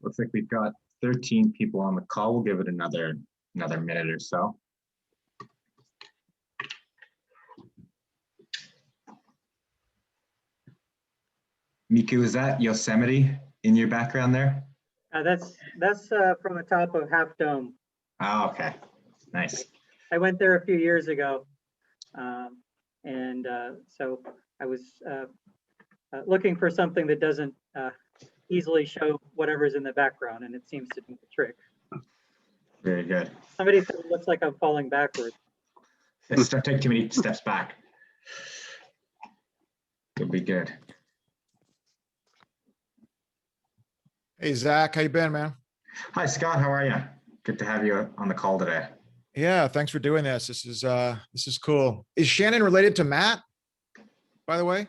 Looks like we've got 13 people on the call. We'll give it another minute or so. Miku, is that Yosemite in your background there? That's from the top of Half Dome. Oh, okay, nice. I went there a few years ago, so I was looking for something that doesn't easily show whatever's in the background, and it seems to do the trick. Very good. Somebody said it looks like I'm falling backwards. Don't take too many steps back. It'll be good. Hey, Zach, how you been, man? Hi, Scott. How are you? Good to have you on the call today. Yeah, thanks for doing this. This is cool. Is Shannon related to Matt, by the way?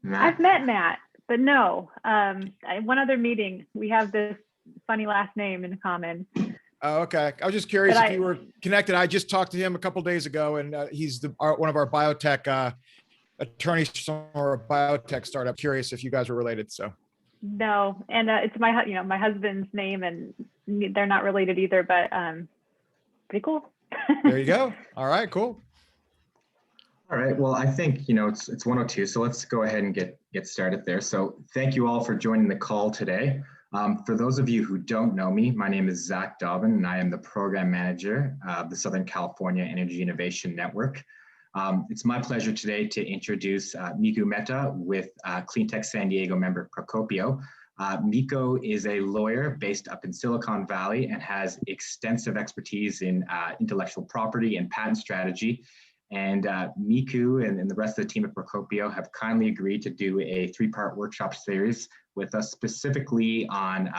Matt? I've met Matt, but no. One other meeting, we have this funny last name in common. Oh, okay. I was just curious if you were connected. I just talked to him a couple of days ago, and he's one of our biotech attorneys for a biotech startup. Curious if you guys were related. So. No, and it's my husband's name, and they're not related either, but pretty cool. There you go. All right, cool. All right. Well, I think it's 1:02, so let's go ahead and get started there. So thank you all for joining the call today. For those of you who don't know me, my name is Zach Dobbin, and I am the program manager of the Southern California Energy Innovation Network. It's my pleasure today to introduce Miku Mehta with Cleantech San Diego member Procopio. Miku is a lawyer based up in Silicon Valley and has extensive expertise in intellectual property and patent strategy. And Miku and the rest of the team at Procopio have kindly agreed to do a 3-part workshop series with us specifically on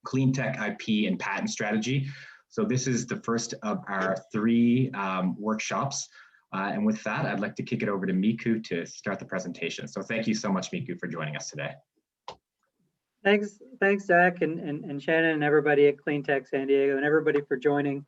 clean tech IP and patent strategy. So this is the first of our 3 workshops. And with that, I'd like to kick it over to Miku to start the presentation. So thank you so much, Miku, for joining us today. Thanks, Zach and Shannon and everybody at Cleantech San Diego and everybody for joining.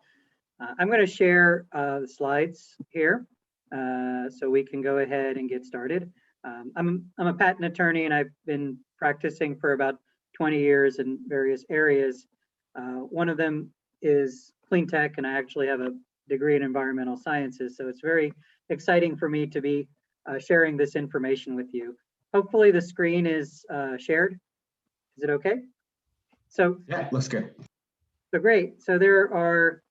I'm going to share the slides here so we can go ahead and get started. I'm a patent attorney, and I've been practicing for about 20 years in various areas. One of them is clean tech, and I actually have a degree in environmental sciences. So it's very exciting for me to be sharing this information with you. Hopefully the screen is shared. Is it okay? So yeah, looks good. So great. So there are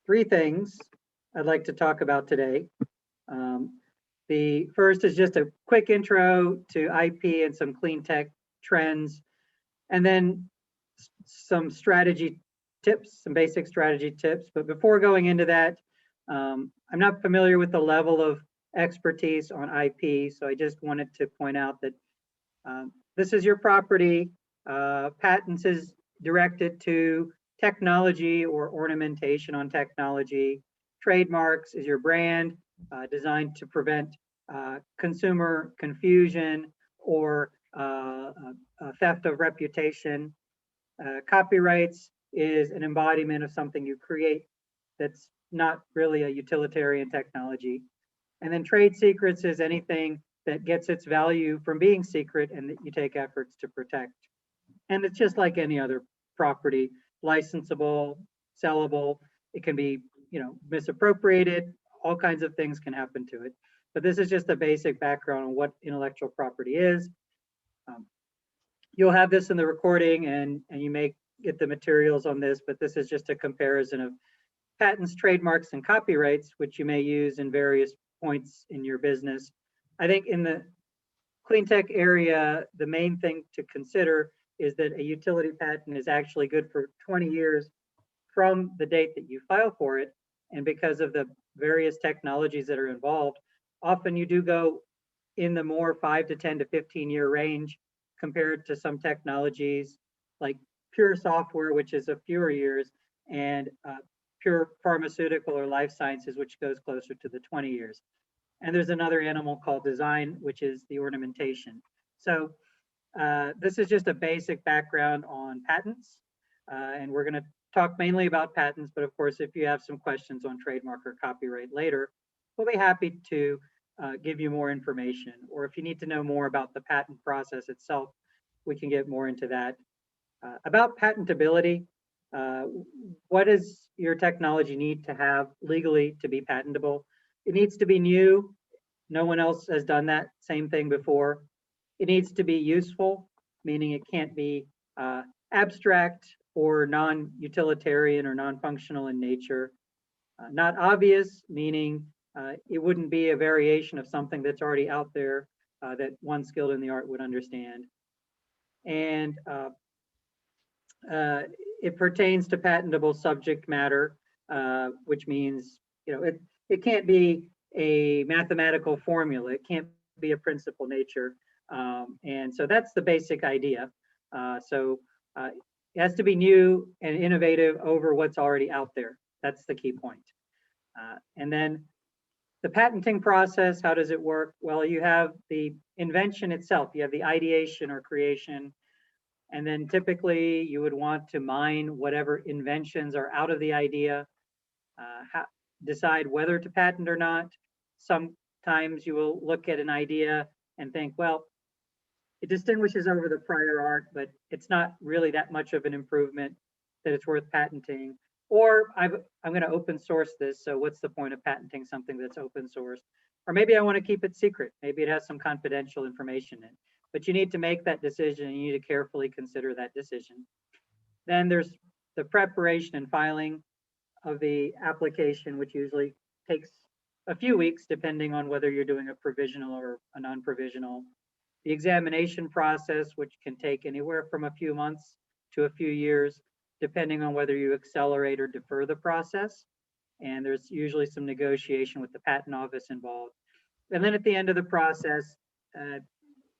3 things I'd like to talk about today. The first is just a quick intro to IP and some clean tech trends, and then some strategy tips, some basic strategy tips. But before going into that, I'm not familiar with the level of expertise on IP, so I just wanted to point out that this is your property. Patents is directed to technology or ornamentation on technology. Trademarks is your brand, designed to prevent consumer confusion or theft of reputation. Copyrights is an embodiment of something you create that's not really a utilitarian technology. And then trade secrets is anything that gets its value from being secret and that you take efforts to protect. And it's just like any other property, licensable, sellable. It can be, misappropriated. All kinds of things can happen to it. But this is just a basic background on what intellectual property is. You'll have this in the recording, and you may get the materials on this, but this is just a comparison of patents, trademarks, and copyrights, which you may use in various points in your business. I think in the clean tech area, the main thing to consider is that a utility patent is actually good for 20 years from the date that you file for it. And because of the various technologies that are involved, often you do go in the more 5 to 10 to 15 year range compared to some technologies like pure software, which is a fewer years, and pure pharmaceutical or life sciences, which goes closer to the 20 years. And there's another animal called design, which is the ornamentation. So this is just a basic background on patents. And we're going to talk mainly about patents, but of course, if you have some questions on trademark or copyright later, we'll be happy to give you more information. Or if you need to know more about the patent process itself, we can get more into that. About patentability, what does your technology need to have legally to be patentable? It needs to be new. No one else has done that same thing before. It needs to be useful, meaning it can't be abstract or non-utilitarian or non-functional in nature. Not obvious, meaning it wouldn't be a variation of something that's already out there that one skilled in the art would understand. And it pertains to patentable subject matter, which means, it can't be a mathematical formula. It can't be a principal nature. And so that's the basic idea. It has to be new and innovative over what's already out there. That's the key point. And then the patenting process, how does it work? Well, you have the invention itself. You have the ideation or creation. And then typically you would want to mine whatever inventions are out of the idea, decide whether to patent or not. Sometimes you will look at an idea and think, well, it distinguishes over the prior art, but it's not really that much of an improvement that it's worth patenting. Or I'm going to open source this, so what's the point of patenting something that's open source? Or maybe I want to keep it secret. Maybe it has some confidential information in it. But you need to make that decision, and you need to carefully consider that decision. Then there's the preparation and filing of the application, which usually takes a few weeks, depending on whether you're doing a provisional or a non-provisional. The examination process, which can take anywhere from a few months to a few years, depending on whether you accelerate or defer the process. And there's usually some negotiation with the patent office involved. And then at the end of the process,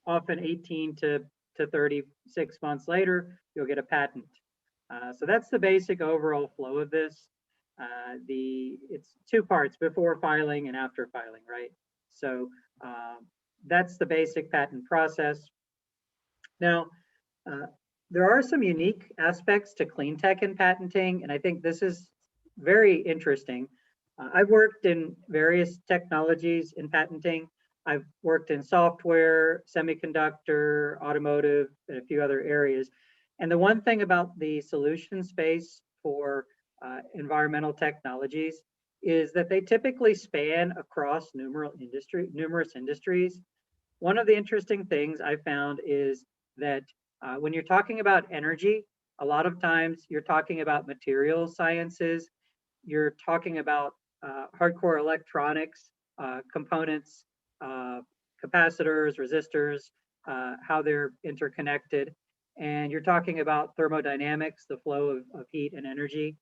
often 18 to 36 months later, you'll get a patent. So that's the basic overall flow of this. It's two parts, before filing and after filing, right? So that's the basic patent process. Now, there are some unique aspects to clean tech and patenting, and I think this is very interesting. I've worked in various technologies in patenting. I've worked in software, semiconductor, automotive, and a few other areas. And the one thing about the solution space for environmental technologies is that they typically span across numerous industries. One of the interesting things I found is that when you're talking about energy, a lot of times you're talking about materials sciences, you're talking about hardcore electronics, components, capacitors, resistors, how they're interconnected. And you're talking about thermodynamics, the flow of heat and energy.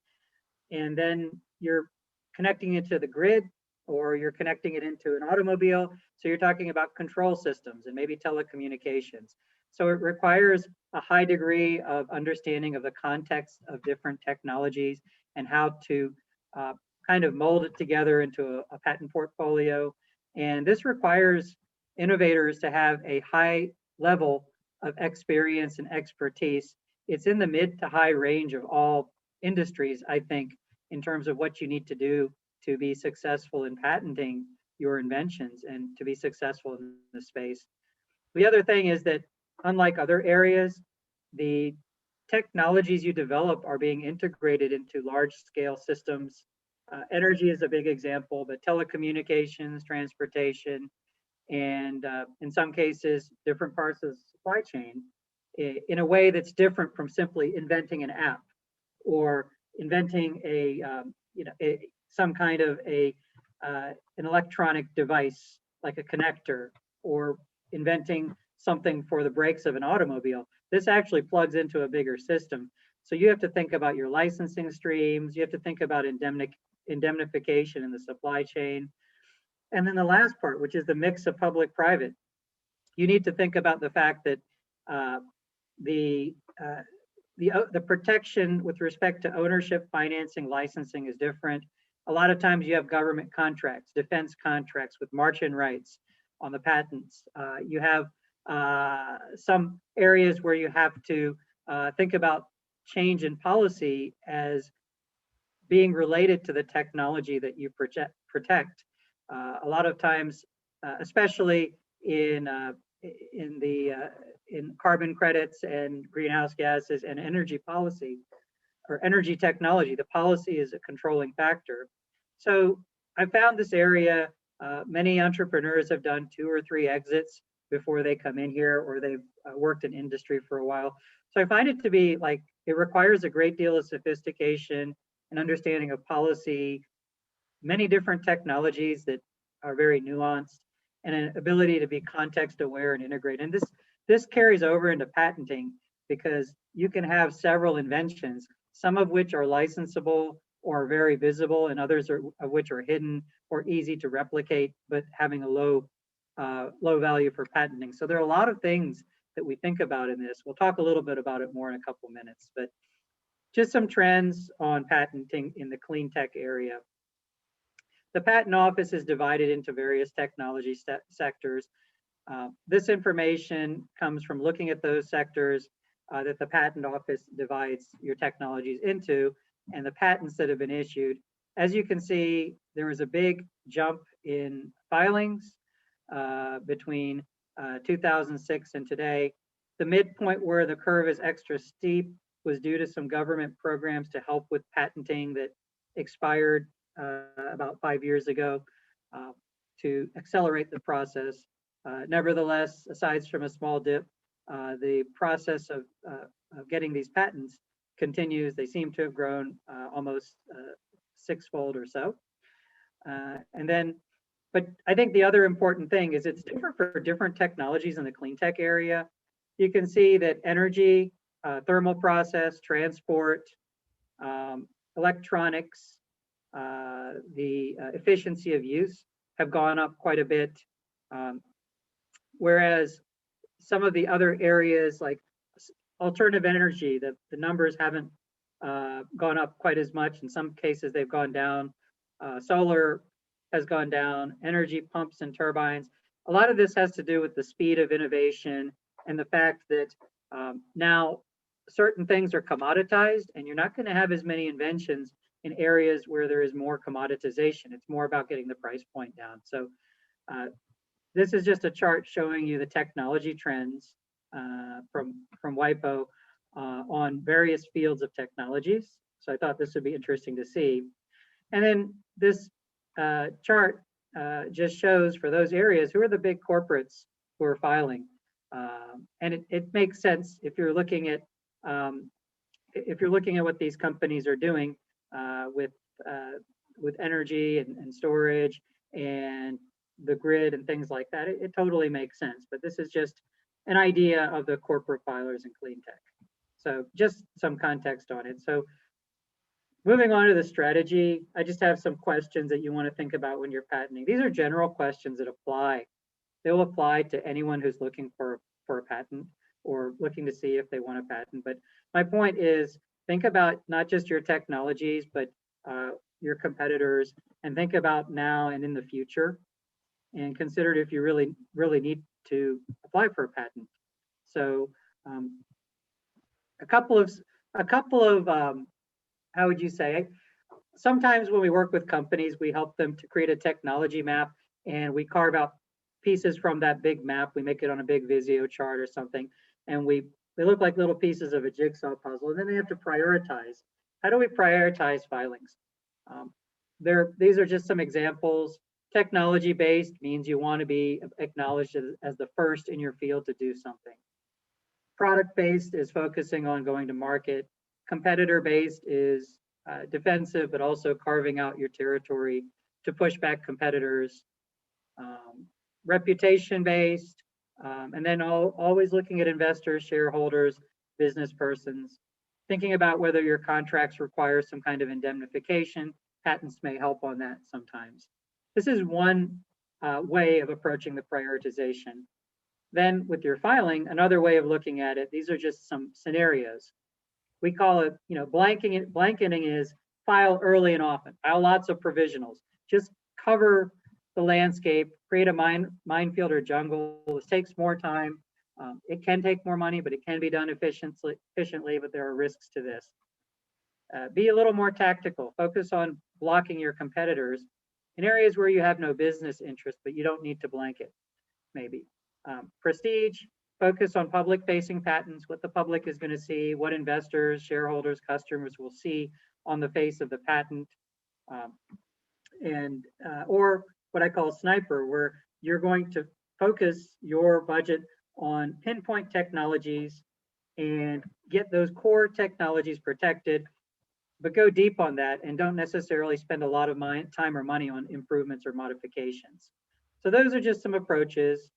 And then you're connecting it to the grid, or you're connecting it into an automobile. So you're talking about control systems and maybe telecommunications. So it requires a high degree of understanding of the context of different technologies and how to kind of mold it together into a patent portfolio. And this requires innovators to have a high level of experience and expertise. It's in the mid to high range of all industries, I think, in terms of what you need to do to be successful in patenting your inventions and to be successful in the space. The other thing is that, unlike other areas, the technologies you develop are being integrated into large-scale systems. Energy is a big example, but telecommunications, transportation, and in some cases, different parts of the supply chain in a way that's different from simply inventing an app or inventing some kind of an electronic device like a connector, or inventing something for the brakes of an automobile. This actually plugs into a bigger system. So you have to think about your licensing streams. You have to think about indemnification in the supply chain. And then the last part, which is the mix of public-private, you need to think about the fact that the protection with respect to ownership, financing, licensing is different. A lot of times you have government contracts, defense contracts with march-in rights on the patents. You have some areas where you have to think about change in policy as being related to the technology that you protect. A lot of times, especially in the in carbon credits and greenhouse gases and energy policy or energy technology. The policy is a controlling factor. So I found this area, many entrepreneurs have done 2 or 3 exits before they come in here, or they've worked in industry for a while. So I find it to be like, it requires a great deal of sophistication and understanding of policy, many different technologies that are very nuanced, and an ability to be context aware and integrate. And this carries over into patenting, because you can have several inventions, some of which are licensable or very visible, and others of which are hidden or easy to replicate, but having a low value for patenting. So there are a lot of things that we think about in this. We'll talk a little bit about it more in a couple minutes, but just some trends on patenting in the clean tech area. The patent office is divided into various technology sectors. This information comes from looking at those sectors that the patent office divides your technologies into, and the patents that have been issued. As you can see, there was a big jump in filings between 2006 and today. The midpoint where the curve is extra steep was due to some government programs to help with patenting that expired about 5 years ago to accelerate the process. Nevertheless, aside from a small dip, the process of getting these patents continues. They seem to have grown almost 6-fold or so. But I think the other important thing is it's different for different technologies in the clean tech area. You can see that energy, thermal process, transport, electronics, the efficiency of use have gone up quite a bit. Whereas some of the other areas like alternative energy, the numbers haven't gone up quite as much. In some cases, they've gone down. Solar has gone down, energy pumps and turbines. A lot of this has to do with the speed of innovation and the fact that now certain things are commoditized, and you're not going to have as many inventions in areas where there is more commoditization. It's more about getting the price point down. So this is just a chart showing you the technology trends from WIPO on various fields of technologies. So I thought this would be interesting to see. And then this chart just shows for those areas who are the big corporates who are filing. And it makes sense if you're looking at what these companies are doing with energy and storage and the grid and things like that. It totally makes sense. But this is just an idea of the corporate filers in clean tech. So just some context on it. So moving on to the strategy, I just have some questions that you want to think about when you're patenting. These are general questions that apply. They'll apply to anyone who's looking for a patent or looking to see if they want a patent. But my point is, think about not just your technologies, but your competitors, and think about now and in the future, and consider if you really need to apply for a patent. So a couple of how would you say, sometimes when we work with companies, we help them to create a technology map, and we carve out pieces from that big map. We make it on a big Visio chart or something, and they look like little pieces of a jigsaw puzzle, and then they have to prioritize. How do we prioritize filings? These are just some examples. Technology-based means you want to be acknowledged as the first in your field to do something. Product-based is focusing on going to market. Competitor-based is defensive, but also carving out your territory to push back competitors. Reputation-based, and then always looking at investors, shareholders, business persons, thinking about whether your contracts require some kind of indemnification. Patents may help on that sometimes. This is one way of approaching the prioritization. Then with your filing, another way of looking at it, these are just some scenarios. We call it, blanketing is file early and often, file lots of provisionals, just cover the landscape, create a minefield or jungle. This takes more time. It can take more money, but it can be done efficiently, but there are risks to this. Be a little more tactical. Focus on blocking your competitors in areas where you have no business interest, but you don't need to blanket, maybe. Prestige, focus on public-facing patents, what the public is going to see, what investors, shareholders, customers will see on the face of the patent, or what I call sniper, where you're going to focus your budget on pinpoint technologies and get those core technologies protected, but go deep on that and don't necessarily spend a lot of time or money on improvements or modifications. So those are just some approaches.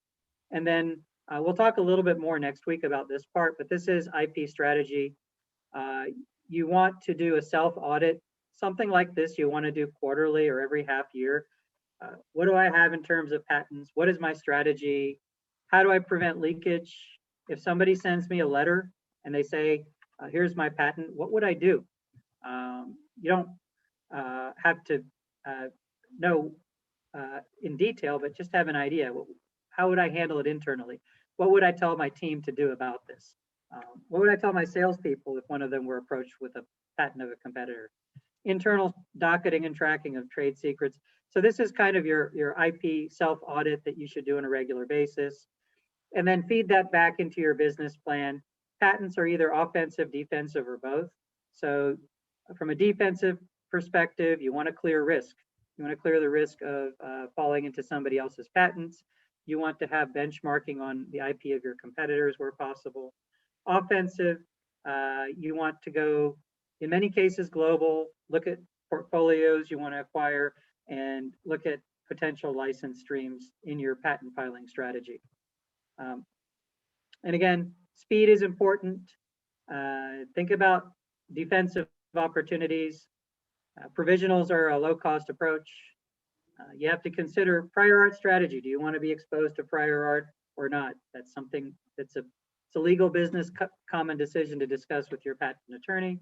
And then we'll talk a little bit more next week about this part, but this is IP strategy. You want to do a self-audit. Something like this you want to do quarterly or every half year. What do I have in terms of patents? What is my strategy? How do I prevent leakage? If somebody sends me a letter and they say, here's my patent, what would I do? You don't have to know in detail, but just have an idea. How would I handle it internally? What would I tell my team to do about this? What would I tell my salespeople if one of them were approached with a patent of a competitor? Internal docketing and tracking of trade secrets. So this is kind of your IP self-audit that you should do on a regular basis. And then feed that back into your business plan. Patents are either offensive, defensive, or both. So from a defensive perspective, you want to clear risk. You want to clear the risk of falling into somebody else's patents. You want to have benchmarking on the IP of your competitors where possible. Offensive, you want to go, in many cases, global, look at portfolios you want to acquire, and look at potential license streams in your patent filing strategy. And again, speed is important. Think about defensive opportunities. Provisionals are a low-cost approach. You have to consider prior art strategy. Do you want to be exposed to prior art or not? That's something that's it's a legal business common decision to discuss with your patent attorney.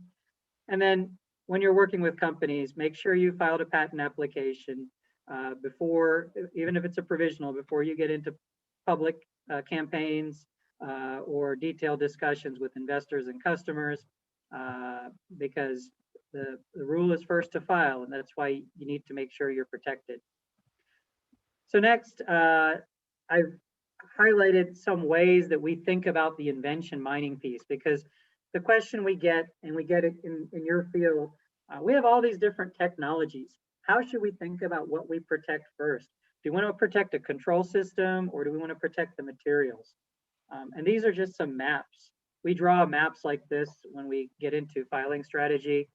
And then when you're working with companies, make sure you filed a patent application before, even if it's a provisional, before you get into public campaigns or detailed discussions with investors and customers, because the rule is first to file, and that's why you need to make sure you're protected. So next, I've highlighted some ways that we think about the invention mining piece, because the question we get, and we get it in your field, we have all these different technologies. How should we think about what we protect first? Do we want to protect a control system, or do we want to protect the materials? And these are just some maps. We draw maps like this when we get into filing strategy.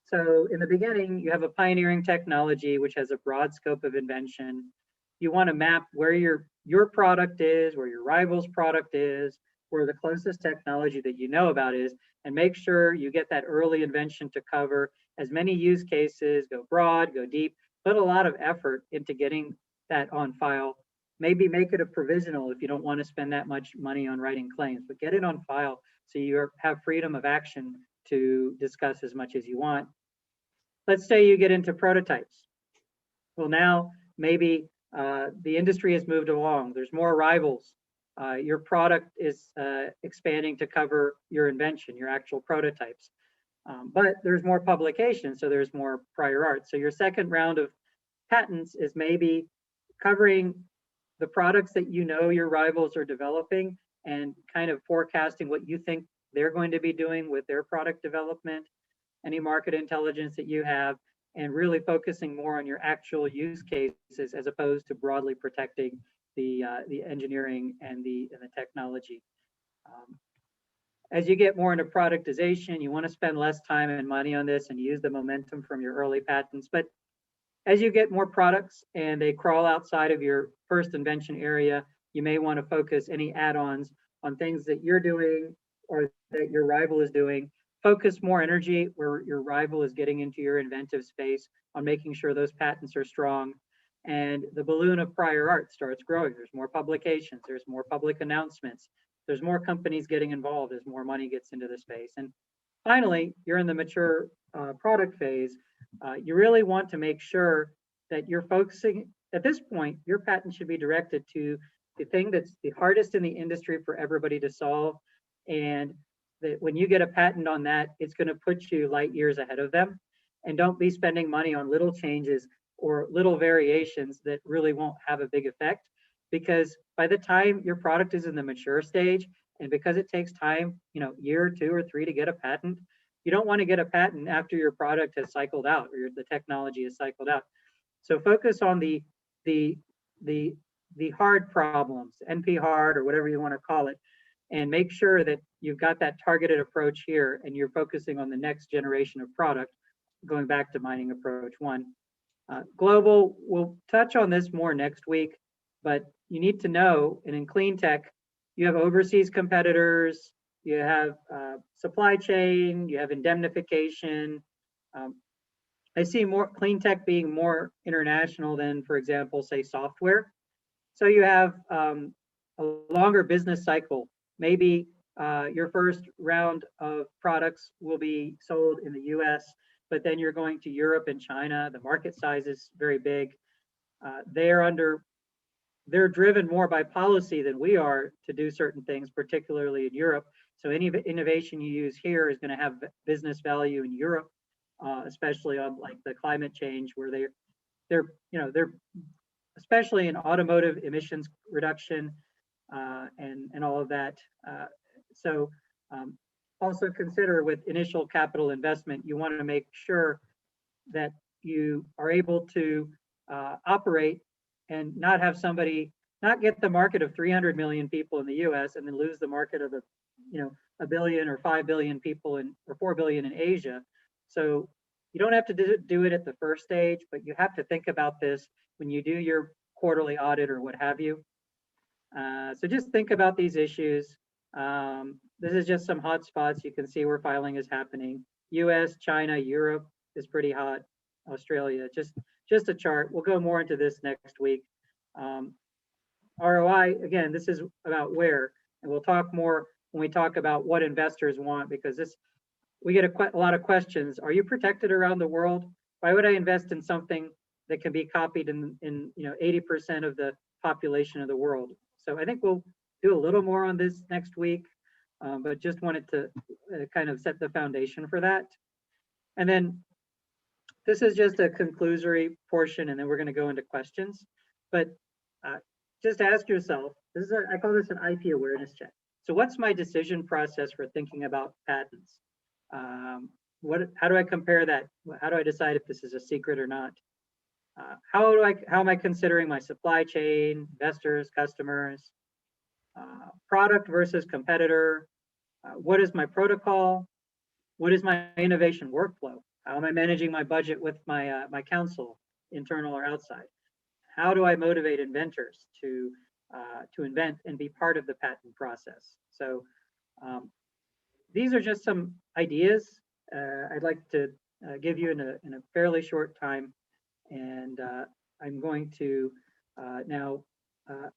So in the beginning, you have a pioneering technology, which has a broad scope of invention. You want to map where your product is, where your rival's product is, where the closest technology that you know about is, and make sure you get that early invention to cover as many use cases, go broad, go deep, put a lot of effort into getting that on file. Maybe make it a provisional if you don't want to spend that much money on writing claims, but get it on file so you have freedom of action to discuss as much as you want. Let's say you get into prototypes. Well, now maybe the industry has moved along. There's more rivals. Your product is expanding to cover your invention, your actual prototypes. But there's more publications, so there's more prior art. So your second round of patents is maybe covering the products that you know your rivals are developing and kind of forecasting what you think they're going to be doing with their product development, any market intelligence that you have, and really focusing more on your actual use cases as opposed to broadly protecting the engineering and the technology. As you get more into productization, you want to spend less time and money on this and use the momentum from your early patents. But as you get more products and they crawl outside of your first invention area, you may want to focus any add-ons on things that you're doing or that your rival is doing. Focus more energy where your rival is getting into your inventive space on making sure those patents are strong. And the balloon of prior art starts growing. There's more publications, there's more public announcements, there's more companies getting involved as more money gets into the space. And finally, you're in the mature product phase. You really want to make sure that you're focusing, at this point, your patent should be directed to the thing that's the hardest in the industry for everybody to solve. And that when you get a patent on that, it's going to put you light years ahead of them. And don't be spending money on little changes or little variations that really won't have a big effect. because by the time your product is in the mature stage, and because it takes time, year or 2 or 3 to get a patent, you don't want to get a patent after your product has cycled out or the technology has cycled out. So focus on the hard problems, NP hard or whatever you want to call it, and make sure that you've got that targeted approach here and you're focusing on the next generation of product, going back to mining approach 1. Global, we'll touch on this more next week, but you need to know, and in clean tech, you have overseas competitors, you have supply chain, you have indemnification. I see more clean tech being more international than, for example, say software. So you have a longer business cycle. Maybe your first round of products will be sold in the US, but then you're going to Europe and China. The market size is very big. They're driven more by policy than we are to do certain things, particularly in Europe. So any innovation you use here is going to have business value in Europe, especially on like the climate change, where they're especially in automotive emissions reduction and all of that. So also consider with initial capital investment, you want to make sure that you are able to operate and not have somebody not get the market of 300 million people in the US and then lose the market of a billion or 5 billion people or 4 billion in Asia. So you don't have to do it at the first stage, but you have to think about this when you do your quarterly audit or what have you. So just think about these issues. This is just some hot spots. You can see where filing is happening. US, China, Europe is pretty hot. Australia, just a chart. We'll go more into this next week. ROI, again, this is about where, and we'll talk more when we talk about what investors want, because we get a lot of questions. Are you protected around the world? Why would I invest in something that can be copied in 80% of the population of the world? So I think we'll do a little more on this next week, but just wanted to kind of set the foundation for that. And then this is just a conclusory portion, and then we're going to go into questions. But just ask yourself, I call this an IP awareness check. So what's my decision process for thinking about patents? How do I compare that? How do I decide if this is a secret or not? How am I considering my supply chain, investors, customers, product versus competitor? What is my protocol? What is my innovation workflow? How am I managing my budget with my counsel, internal or outside? How do I motivate inventors to invent and be part of the patent process? So these are just some ideas I'd like to give you in a fairly short time. And I'm going to now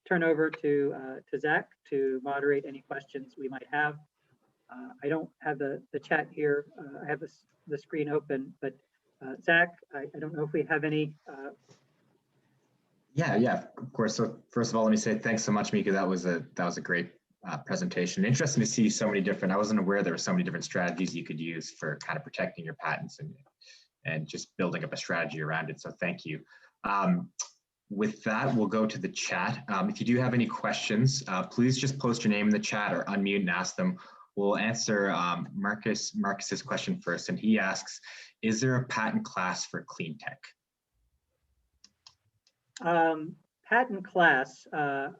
turn over to Zach to moderate any questions we might have. I don't have the chat here. I have the screen open, but Zach, I don't know if we have any. Yeah, of course. So first of all, let me say thanks so much, Miku. That was a great presentation. Interesting to see so many different. I wasn't aware there were so many different strategies you could use for kind of protecting your patents and just building up a strategy around it. So thank you. With that, we'll go to the chat. If you do have any questions, please just post your name in the chat or unmute and ask them. We'll answer Marcus's question first, and he asks, is there a patent class for clean tech? Patent class, I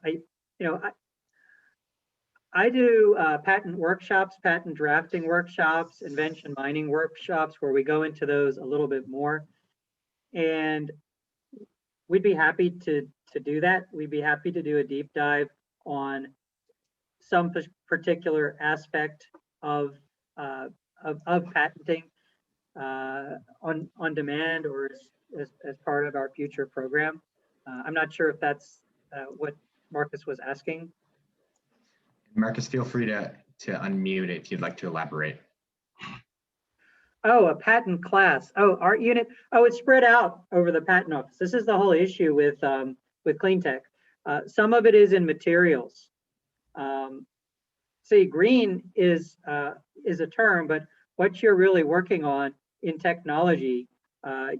do patent workshops, patent drafting workshops, invention mining workshops, where we go into those a little bit more. And we'd be happy to do that. We'd be happy to do a deep dive on some particular aspect of patenting on demand or as part of our future program. I'm not sure if that's what Marcus was asking. Marcus, feel free to unmute if you'd like to elaborate. Oh, a patent class. Oh, art unit. Oh, it's spread out over the patent office. This is the whole issue with clean tech. Some of it is in materials. See, green is a term, but what you're really working on in technology,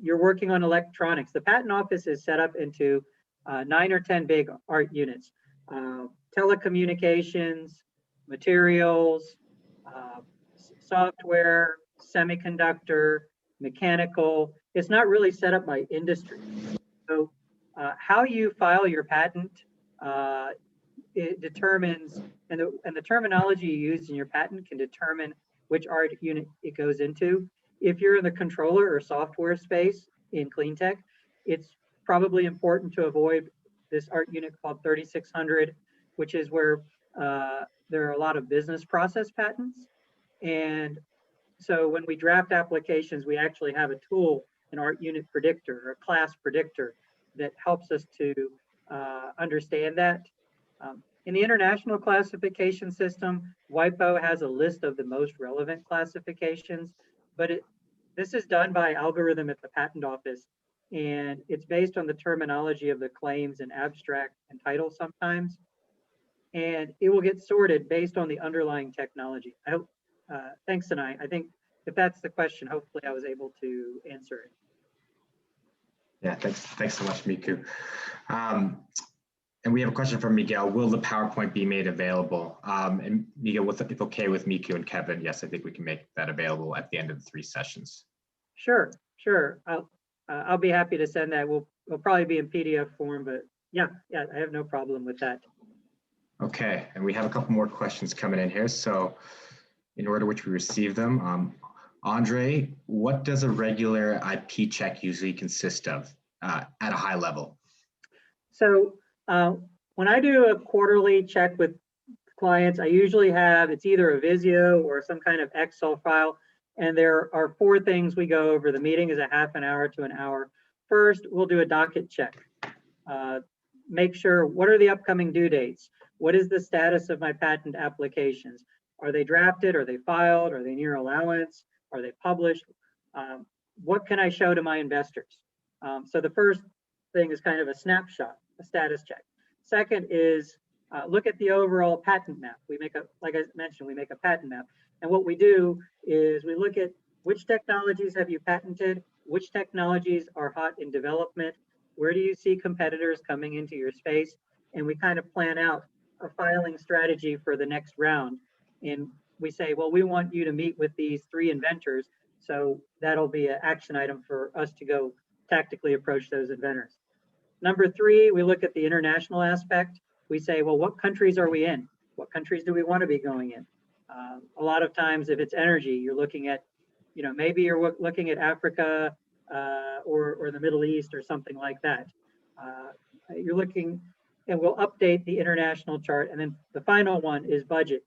you're working on electronics. The patent office is set up into 9 or 10 big art units. Telecommunications, materials, software, semiconductor, mechanical. It's not really set up by industry. So how you file your patent, it determines, and the terminology you use in your patent can determine which art unit it goes into. If you're in the controller or software space in Cleantech, it's probably important to avoid this art unit called 3600, which is where there are a lot of business process patents. And so when we draft applications, we actually have a tool, an art unit predictor or a class predictor that helps us to understand that. In the international classification system, WIPO has a list of the most relevant classifications, but this is done by algorithm at the patent office, and it's based on the terminology of the claims and abstract and title sometimes, and it will get sorted based on the underlying technology. I hope, thanks, Sinai. I think if that's the question, hopefully I was able to answer it. Yeah, thanks so much, Miku. And we have a question from Miguel. Will the PowerPoint be made available? And Miguel, if okay with Miku and Kevin, yes, I think we can make that available at the end of the 3 sessions. Sure. I'll be happy to send that. We'll probably be in PDF form, but yeah, I have no problem with that. Okay, and we have a couple more questions coming in here. So in order which we receive them, Andre, what does a regular IP check usually consist of at a high level? So when I do a quarterly check with clients, I usually have, it's either a Visio or some kind of Excel file. And there are 4 things we go over. The meeting is a half an hour to an hour. First, we'll do a docket check. Make sure, what are the upcoming due dates? What is the status of my patent applications? Are they drafted? Are they filed? Are they near allowance? Are they published? What can I show to my investors? So the first thing is kind of a snapshot, a status check. Second is look at the overall patent map. We make a, like I mentioned, we make a patent map. And what we do is we look at which technologies have you patented, which technologies are hot in development, where do you see competitors coming into your space, and we kind of plan out a filing strategy for the next round. And we say, well, we want you to meet with these 3 inventors, so that'll be an action item for us to go tactically approach those inventors. Number 3, we look at the international aspect. We say, well, what countries are we in? What countries do we want to be going in? A lot of times, if it's energy, you're looking at, maybe you're looking at Africa or the Middle East or something like that. You're looking, and we'll update the international chart. And then the final one is budget.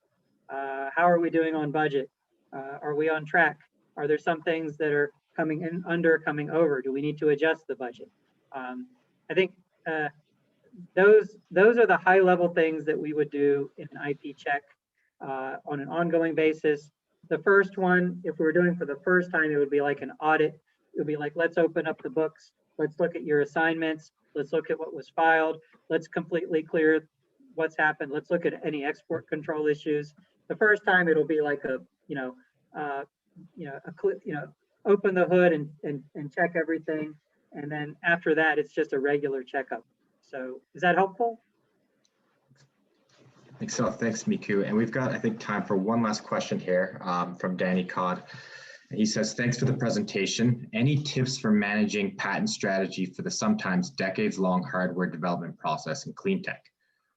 How are we doing on budget? Are we on track? Are there some things that are coming in under, coming over? Do we need to adjust the budget? I think those are the high level things that we would do in an IP check on an ongoing basis. The first one, if we were doing for the first time, it would be like an audit. It would be like, let's open up the books. Let's look at your assignments. Let's look at what was filed. Let's completely clear what's happened. Let's look at any export control issues. The first time it'll be like a, open the hood and check everything. And then after that, it's just a regular checkup. So is that helpful? I think so. Thanks, Miku. And we've got, I think, time for one last question here from Danny Codd. He says, thanks for the presentation. Any tips for managing patent strategy for the sometimes decades-long hardware development process in Cleantech,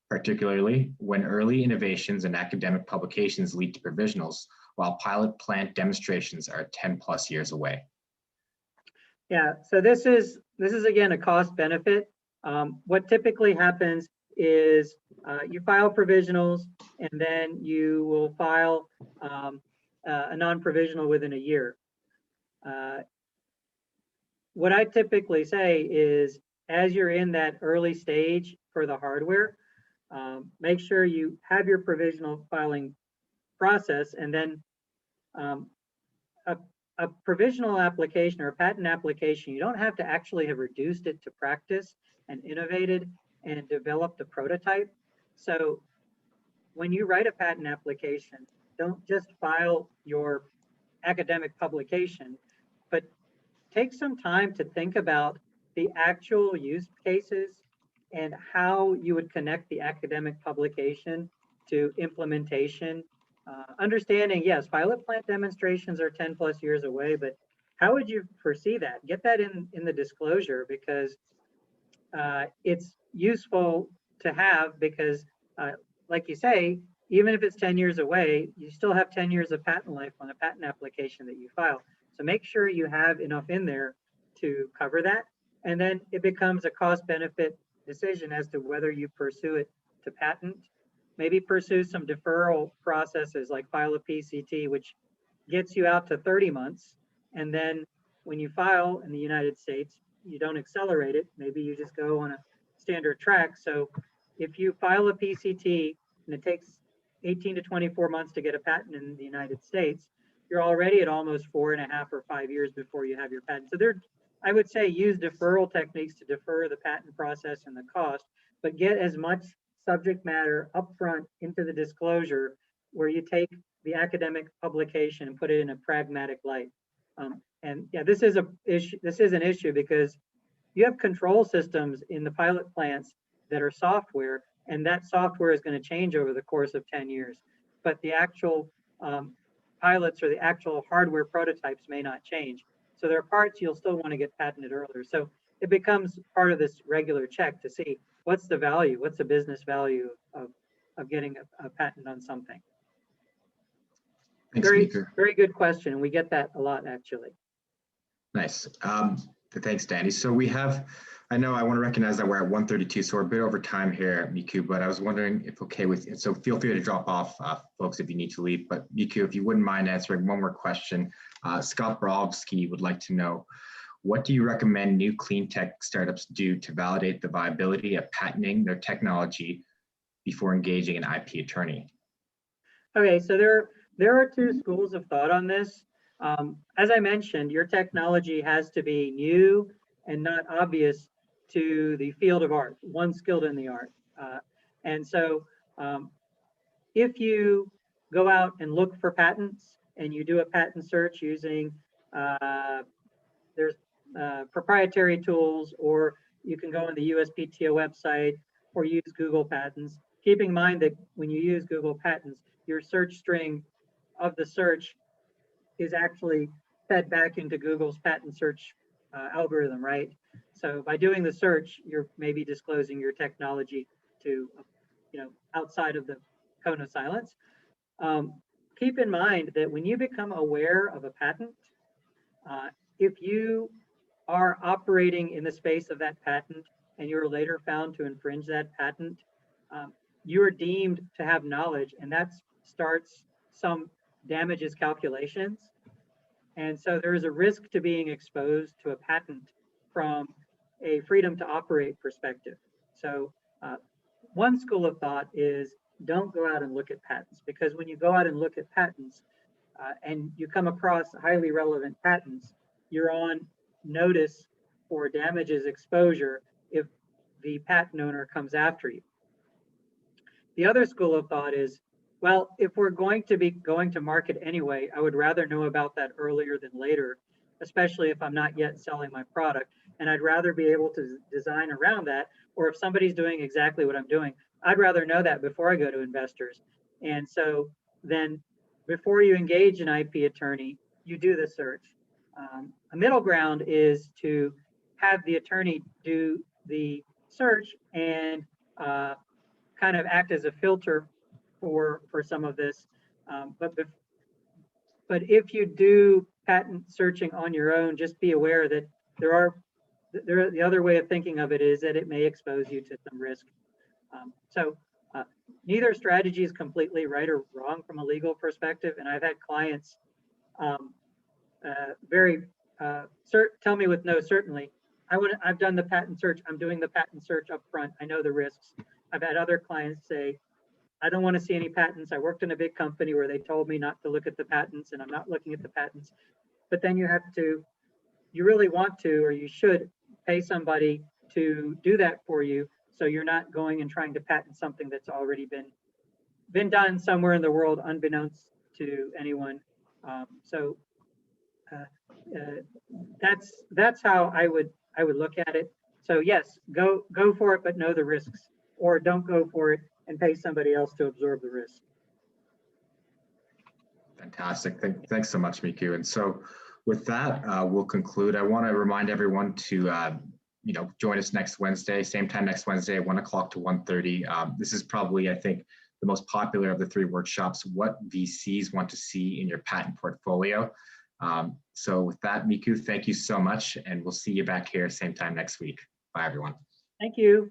particularly when early innovations and academic publications lead to provisionals, while pilot plant demonstrations are 10+ years away? Yeah, so this is again a cost benefit. What typically happens is you file provisionals and then you will file a non-provisional within a year. What I typically say is, as you're in that early stage for the hardware, make sure you have your provisional filing process, and then a provisional application or a patent application, you don't have to actually have reduced it to practice and innovated and developed a prototype. So when you write a patent application, don't just file your academic publication, but take some time to think about the actual use cases and how you would connect the academic publication to implementation. Understanding, yes, pilot plant demonstrations are 10 plus years away, but how would you foresee that? Get that in the disclosure, because it's useful to have, because like you say, even if it's 10 years away, you still have 10 years of patent life on a patent application that you file. So make sure you have enough in there to cover that. And then it becomes a cost benefit decision as to whether you pursue it to patent. Maybe pursue some deferral processes like file a PCT, which gets you out to 30 months. And then when you file in the United States, you don't accelerate it. Maybe you just go on a standard track. So if you file a PCT and it takes 18 to 24 months to get a patent in the United States, you're already at almost 4.5 or 5 years before you have your patent. So I would say use deferral techniques to defer the patent process and the cost, but get as much subject matter upfront into the disclosure where you take the academic publication and put it in a pragmatic light. And yeah, this is an issue because you have control systems in the pilot plants that are software, and that software is going to change over the course of 10 years. But the actual pilots or the actual hardware prototypes may not change. So there are parts you'll still want to get patented earlier. So it becomes part of this regular check to see what's the value, what's the business value of getting a patent on something. Thanks, Very, Miku. very good question. And we get that a lot, actually. Nice. Thanks, Danny. So we have, I know I want to recognize that we're at 1:32, so we're a bit over time here, Miku, but I was wondering if okay with you. So feel free to drop off, folks, if you need to leave. But Miku, if you wouldn't mind answering one more question. Scott Brovsky would like to know, what do you recommend new clean tech startups do to validate the viability of patenting their technology before engaging an IP attorney? Okay, so there are two schools of thought on this. As I mentioned, your technology has to be new and not obvious to the field of art, one skilled in the art. And so if you go out and look for patents and you do a patent search using, there's proprietary tools, or you can go on the USPTO website or use Google Patents. Keep in mind that when you use Google Patents, your search string of the search is actually fed back into Google's patent search algorithm, right? So by doing the search, you're maybe disclosing your technology to, outside of the cone of silence. Keep in mind that when you become aware of a patent, if you are operating in the space of that patent and you're later found to infringe that patent, you are deemed to have knowledge, and that starts some damages calculations. And so there is a risk to being exposed to a patent from a freedom to operate perspective. So one school of thought is don't go out and look at patents, because when you go out and look at patents and you come across highly relevant patents, you're on notice for damages exposure if the patent owner comes after you. The other school of thought is, well, if we're going to be going to market anyway, I would rather know about that earlier than later, especially if I'm not yet selling my product. And I'd rather be able to design around that, or if somebody's doing exactly what I'm doing, I'd rather know that before I go to investors. And so then before you engage an IP attorney, you do the search. A middle ground is to have the attorney do the search and kind of act as a filter for some of this. But if you do patent searching on your own, just be aware that the other way of thinking of it is that it may expose you to some risk. So neither strategy is completely right or wrong from a legal perspective. And I've had clients tell me with no certainty, I've done the patent search, I'm doing the patent search up front, I know the risks. I've had other clients say, I don't want to see any patents. I worked in a big company where they told me not to look at the patents, and I'm not looking at the patents. But then you really want to, or you should pay somebody to do that for you, so you're not going and trying to patent something that's already been done somewhere in the world unbeknownst to anyone. That's how I would look at it. So yes, go for it, but know the risks, or don't go for it and pay somebody else to absorb the risk. Fantastic. Thanks so much, Miku. And so with that, we'll conclude. I want to remind everyone to join us next Wednesday, same time next Wednesday, 1 o'clock to 1:30. This is probably, I think, the most popular of the 3 workshops, what VCs want to see in your patent portfolio. So with that, Miku, thank you so much, and we'll see you back here same time next week. Bye, everyone. Thank you.